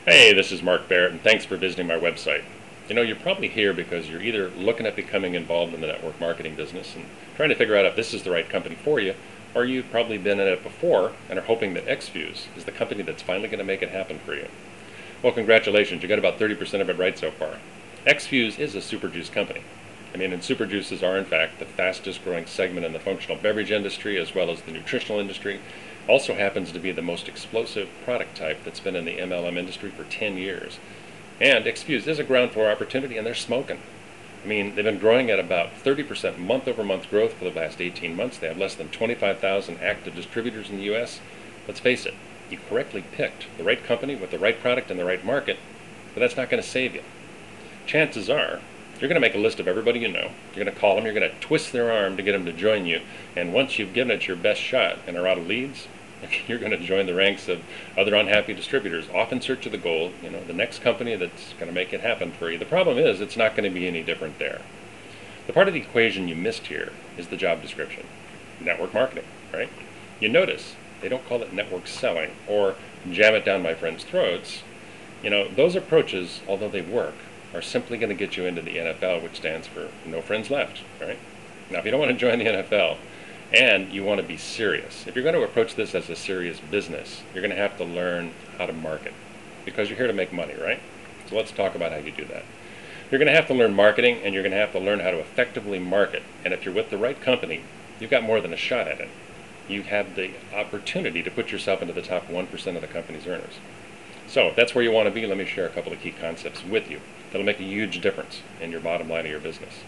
Hey, this is Mark Barrett, and thanks for visiting my website. You're probably here because you're either looking at becoming involved in the network marketing business and trying to figure out if this is the right company for you, or you've probably been in it before and are hoping that eXfuze is the company that's finally going to make it happen for you. Well, congratulations, you got about 30% of it right so far. eXfuze is a Superjuice company. And Superjuices are, in fact, the fastest growing segment in the functional beverage industry as well as the nutritional industry. Also happens to be the most explosive product type that's been in the MLM industry for 10 years. And eXfuse is a ground floor opportunity, and they're smoking. They've been growing at about 30% month over month growth for the last 18 months. They have less than 25,000 active distributors in the U.S. Let's face it, you correctly picked the right company with the right product in the right market, but that's not going to save you. Chances are, you're going to make a list of everybody you know. You're going to call them, you're going to twist their arm to get them to join you, and once you've given it your best shot and are out of leads, you're going to join the ranks of other unhappy distributors, off in search of the gold, the next company that's going to make it happen for you. The problem is, it's not going to be any different there. The part of the equation you missed here is the job description. Network marketing, right? You notice they don't call it network selling or jam it down my friends' throats. Those approaches, although they work, are simply going to get you into the NFL, which stands for no friends left, right? Now, if you don't want to join the NFL, and you want to be serious, if you're going to approach this as a serious business, you're going to have to learn how to market, because you're here to make money, right? So let's talk about how you do that. You're going to have to learn marketing, and you're going to have to learn how to effectively market. And if you're with the right company, you've got more than a shot at it. You have the opportunity to put yourself into the top 1% of the company's earners. So if that's where you want to be, let me share a couple of key concepts with you that'll make a huge difference in your bottom line of your business.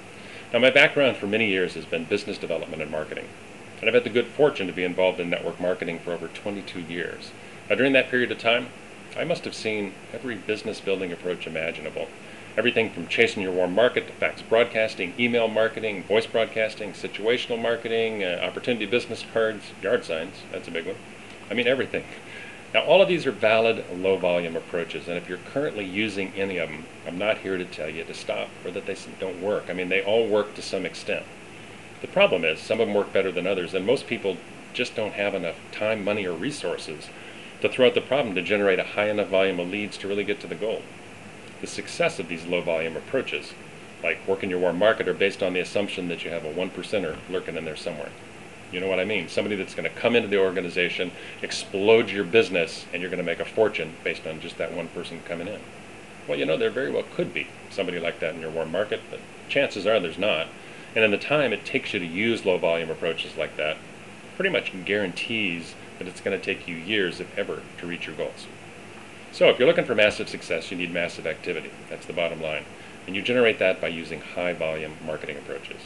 Now, my background for many years has been business development and marketing. And I've had the good fortune to be involved in network marketing for over 22 years. Now, during that period of time, I must have seen every business building approach imaginable. Everything from chasing your warm market to fax broadcasting, email marketing, voice broadcasting, situational marketing, opportunity business cards, yard signs, that's a big one. Everything. Now, all of these are valid low volume approaches, and if you're currently using any of them, I'm not here to tell you to stop or that they don't work. They all work to some extent. The problem is, some of them work better than others, and most people just don't have enough time, money, or resources to throw at the problem to generate a high enough volume of leads to really get to the goal. The success of these low volume approaches, like working your warm market, are based on the assumption that you have a 1%er lurking in there somewhere. You know what I mean? Somebody that's going to come into the organization, explode your business, and you're going to make a fortune based on just that one person coming in. Well, there very well could be somebody like that in your warm market, but chances are there's not. And in the time it takes you to use low volume approaches like that, pretty much guarantees that it's going to take you years, if ever, to reach your goals. So if you're looking for massive success, you need massive activity. That's the bottom line. And you generate that by using high volume marketing approaches.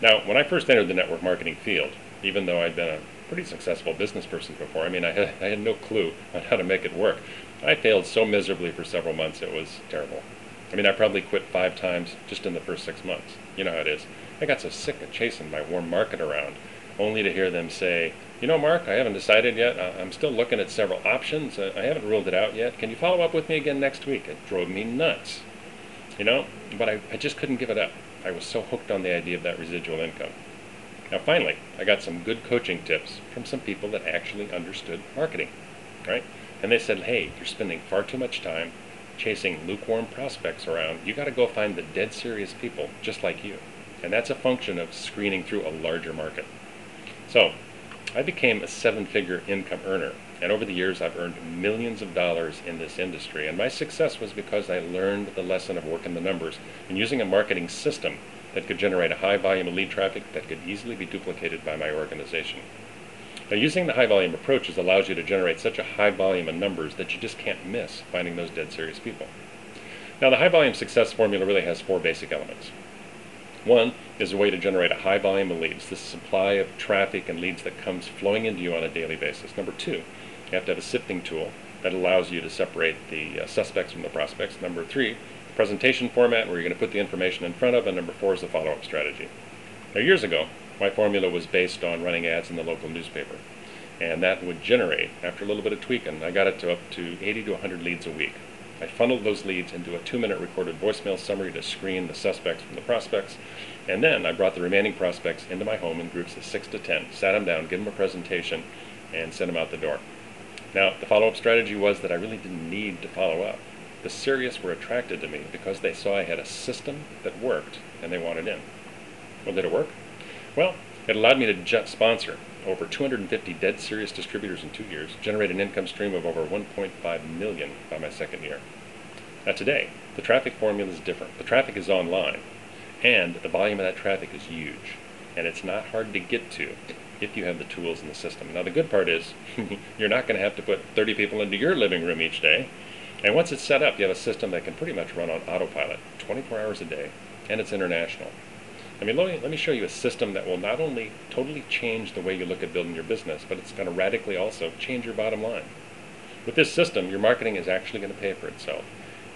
Now, when I first entered the network marketing field, even though I'd been a pretty successful business person before, I had no clue on how to make it work. I failed so miserably for several months, it was terrible. I probably quit 5 times just in the first 6 months. You know how it is. I got so sick of chasing my warm market around, only to hear them say, Mark, I haven't decided yet. I'm still looking at several options. I haven't ruled it out yet. Can you follow up with me again next week? It drove me nuts. But I just couldn't give it up. I was so hooked on the idea of that residual income. Now, finally, I got some good coaching tips from some people that actually understood marketing, right? And they said, hey, you're spending far too much time chasing lukewarm prospects around. You got to go find the dead serious people just like you. And that's a function of screening through a larger market. So I became a 7-figure income earner, and over the years I've earned millions of dollars in this industry, and my success was because I learned the lesson of working the numbers and using a marketing system that could generate a high volume of lead traffic that could easily be duplicated by my organization. Now, using the high volume approaches allows you to generate such a high volume of numbers that you just can't miss finding those dead serious people. Now, the high volume success formula really has 4 basic elements. One is a way to generate a high volume of leads, the supply of traffic and leads that comes flowing into you on a daily basis. Number 2, you have to have a sifting tool that allows you to separate the suspects from the prospects. Number 3, presentation format where you're going to put the information in front of, and number 4 is the follow-up strategy. Now, years ago, my formula was based on running ads in the local newspaper, and that would generate, after a little bit of tweaking, I got it to up to 80 to 100 leads a week. I funneled those leads into a 2-minute recorded voicemail summary to screen the suspects from the prospects, and then I brought the remaining prospects into my home in groups of 6 to 10, sat them down, gave them a presentation, and sent them out the door. Now, the follow-up strategy was that I really didn't need to follow up. The serious were attracted to me because they saw I had a system that worked and they wanted in. Well, did it work? Well, it allowed me to sponsor over 250 dead serious distributors in 2 years, generate an income stream of over 1.5 million by my second year. Now today, the traffic formula is different. The traffic is online, and the volume of that traffic is huge, and it's not hard to get to if you have the tools in the system. Now the good part is, you're not going to have to put 30 people into your living room each day, and once it's set up, you have a system that can pretty much run on autopilot 24 hours a day, and it's international. I mean, let me show you a system that will not only totally change the way you look at building your business, but it's going to radically also change your bottom line. With this system, your marketing is actually going to pay for itself,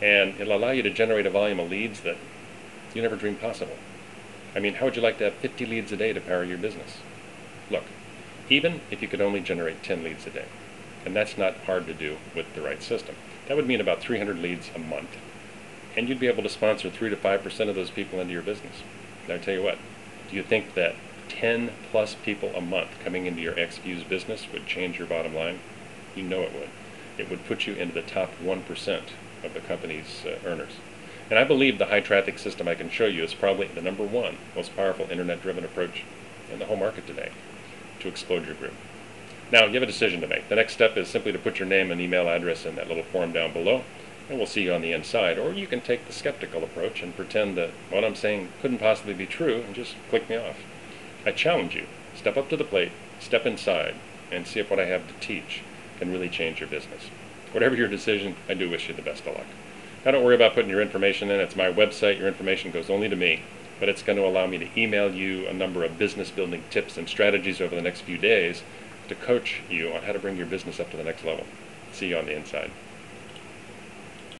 and it'll allow you to generate a volume of leads that you never dreamed possible. I mean, how would you like to have 50 leads a day to power your business? Look, even if you could only generate 10 leads a day, and that's not hard to do with the right system, that would mean about 300 leads a month, and you'd be able to sponsor 3 to 5% of those people into your business. Now, I tell you what, do you think that 10 plus people a month coming into your eXfuze business would change your bottom line? You know it would. It would put you into the top 1% of the company's earners. And I believe the high traffic system I can show you is probably the #1 most powerful internet-driven approach in the whole market today to explode your group. Now, you have a decision to make. The next step is simply to put your name and email address in that little form down below, and we'll see you on the inside. Or you can take the skeptical approach and pretend that what I'm saying couldn't possibly be true and just click me off. I challenge you. Step up to the plate, step inside, and see if what I have to teach can really change your business. Whatever your decision, I do wish you the best of luck. Now, don't worry about putting your information in. It's my website. Your information goes only to me, but it's going to allow me to email you a number of business building tips and strategies over the next few days to coach you on how to bring your business up to the next level. See you on the inside.